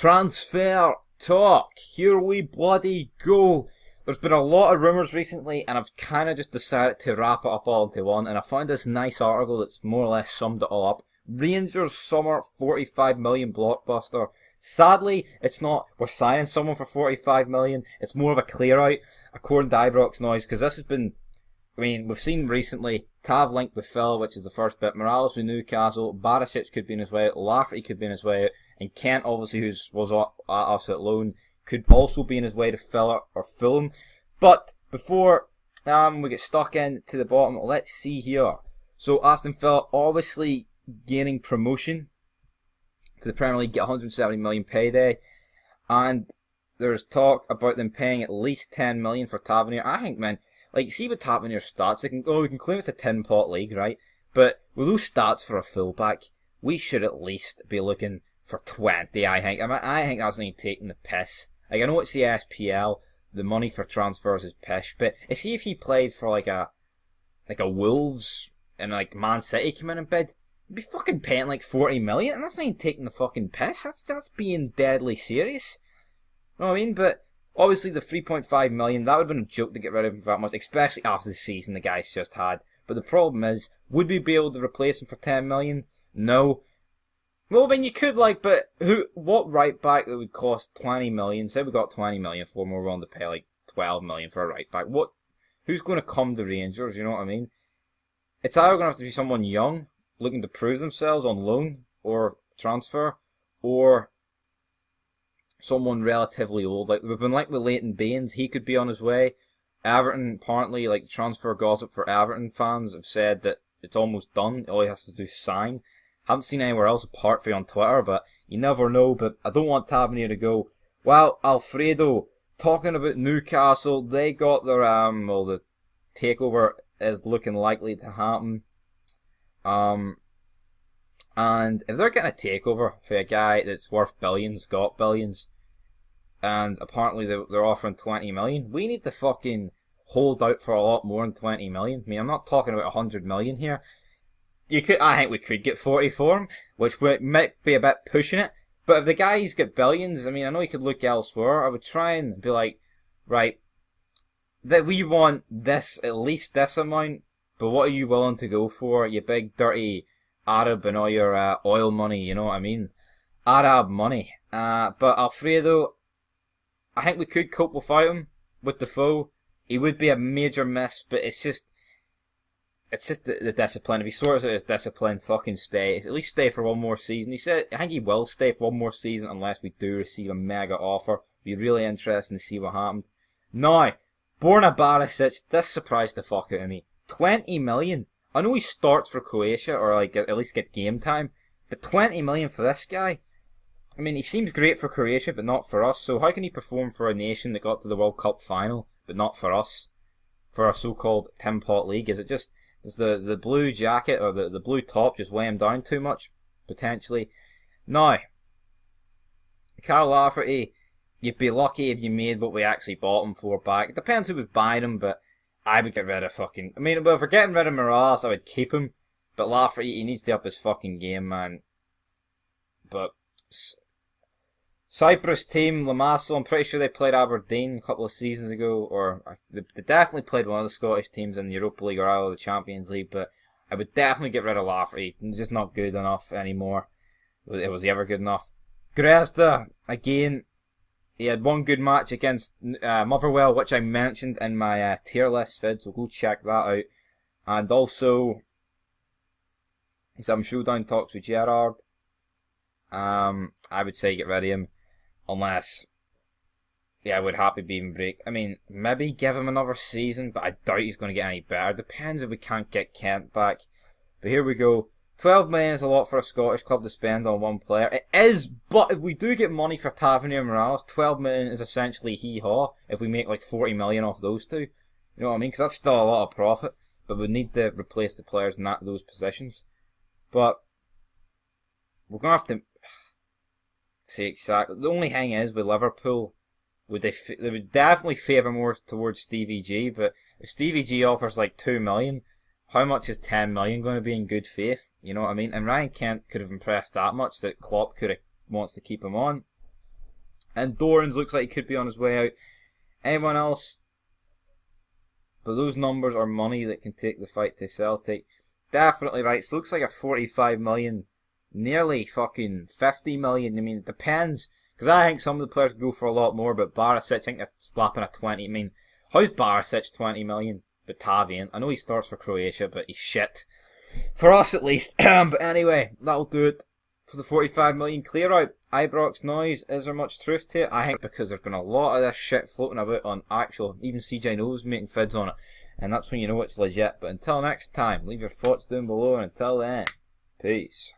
Transfer talk. Here we bloody go. There's been a lot of rumours recently, and I've kind of just decided to wrap it up all into one. And I found this nice article that's more or less summed it all up. Rangers summer 45 million blockbuster. Sadly, it's not. We're signing someone for 45 million. It's more of a clear out, according to Ibrox Noise, because this has been. I mean, we've seen recently Tav linked with Phil, which is the first bit. Morelos with Newcastle. Barisic could be in his way out. Lafferty could be in his way out. And Kent, obviously, who was at us at loan, could also be in his way to fill or Fulham. But before we get stuck into the bottom, let's see here. So Aston Villa obviously gaining promotion to the Premier League, get 170 million payday, and there's talk about them paying at least 10 million for Tavernier. I think, man, like, see what Tavernier's stats. We can claim it's a 10-pot league, right? But with those stats for a fullback, we should at least be looking for 20. I think. I think that's only taking the piss. Like, I know it's the SPL, the money for transfers is pish, but see if he played for like a Wolves and like Man City came in and bid, he'd be fucking paying like 40 million, and that's not even taking the fucking piss. That's being deadly serious. You know what I mean? But obviously the 3.5 million, that would have been a joke to get rid of him for that much, especially after the season the guy's just had. But the problem is, would we be able to replace him for 10 million? No. Well, then you could, like, but what right back that would cost 20 million? Say we got 20 million for him, we're willing to pay like 12 million for a right back. Who's going to come to Rangers? You know what I mean? It's either going to have to be someone young, looking to prove themselves on loan or transfer, or someone relatively old. Like, we've been like with Leighton Baines, he could be on his way. Everton, apparently, like, transfer gossip for Everton fans have said that it's almost done. All he has to do is sign. Haven't seen anywhere else apart from on Twitter, but you never know. But I don't want Tavernier to go. Well, Alfredo, talking about Newcastle, they got their the takeover is looking likely to happen. And if they're getting a takeover for a guy that's worth billions, got billions, and apparently they're offering 20 million, we need to fucking hold out for a lot more than 20 million. I mean, I'm not talking about 100 million here. I think we could get 40 for him, which might be a bit pushing it. But if the guy's got billions, I mean, I know he could look elsewhere. I would try and be like, right, that we want this, at least this amount, but what are you willing to go for, you big dirty Arab and all your oil money, you know what I mean? Arab money. But Alfredo, I think we could cope without him with Defoe. He would be a major miss, but it's just the discipline. If he sorts out his discipline, fucking stay. At least stay for one more season. He said, I think he will stay for one more season unless we do receive a mega offer. Be really interesting to see what happens. Now, Borna Barisic, this surprised the fuck out of me. 20 million. I know he starts for Croatia, or like at least gets game time, but 20 million for this guy? I mean, he seems great for Croatia, but not for us. So how can he perform for a nation that got to the World Cup final, but not for us? For a so-called 10-pot league? Is it just... Does the blue jacket or the blue top just weigh him down too much? Potentially. Now, Carl Lafferty, you'd be lucky if you made what we actually bought him for back. It depends who was buying him, but I would get rid of fucking... I mean, well, if we're getting rid of Morelos, I would keep him. But Lafferty, he needs to up his fucking game, man. But Cyprus team, Limassol, I'm pretty sure they played Aberdeen a couple of seasons ago, or they definitely played one of the Scottish teams in the Europa League or out of the Champions League, but I would definitely get rid of Lafferty. He's just not good enough anymore. Was he ever good enough? Grezda, again, he had one good match against Motherwell, which I mentioned in my tier list vid, so go check that out. And also, some showdown talks with Gerrard. I would say get rid of him. Unless, I would happy be in break. I mean, maybe give him another season, but I doubt he's going to get any better. Depends if we can't get Kent back. But here we go. 12 million is a lot for a Scottish club to spend on one player. It is, but if we do get money for Tavernier and Morelos, 12 million is essentially hee-haw if we make like 40 million off those two. You know what I mean? Because that's still a lot of profit. But we need to replace the players in those positions. But we're going to have to... say exactly. The only thing is with Liverpool, they would definitely favour more towards Stevie G, but if Stevie G offers like 2 million, how much is 10 million going to be in good faith? You know what I mean? And Ryan Kent could have impressed that much that Klopp wants to keep him on. And Dorans looks like he could be on his way out. Anyone else? But those numbers are money that can take the fight to Celtic. Definitely right. So looks like a 45 million, nearly fucking 50 million. I mean, it depends. Because I think some of the players go for a lot more, but Barisic, I think they're slapping a 20. I mean, how's Barisic 20 million? Batavian. I know he starts for Croatia, but he's shit. For us at least. But anyway, that'll do it for the 45 million Clearout. Ibrox noise. Is there much truth to it? I think because there's been a lot of this shit floating about on actual, even CJ knows making fids on it. And that's when you know it's legit. But until next time, leave your thoughts down below, and until then, peace.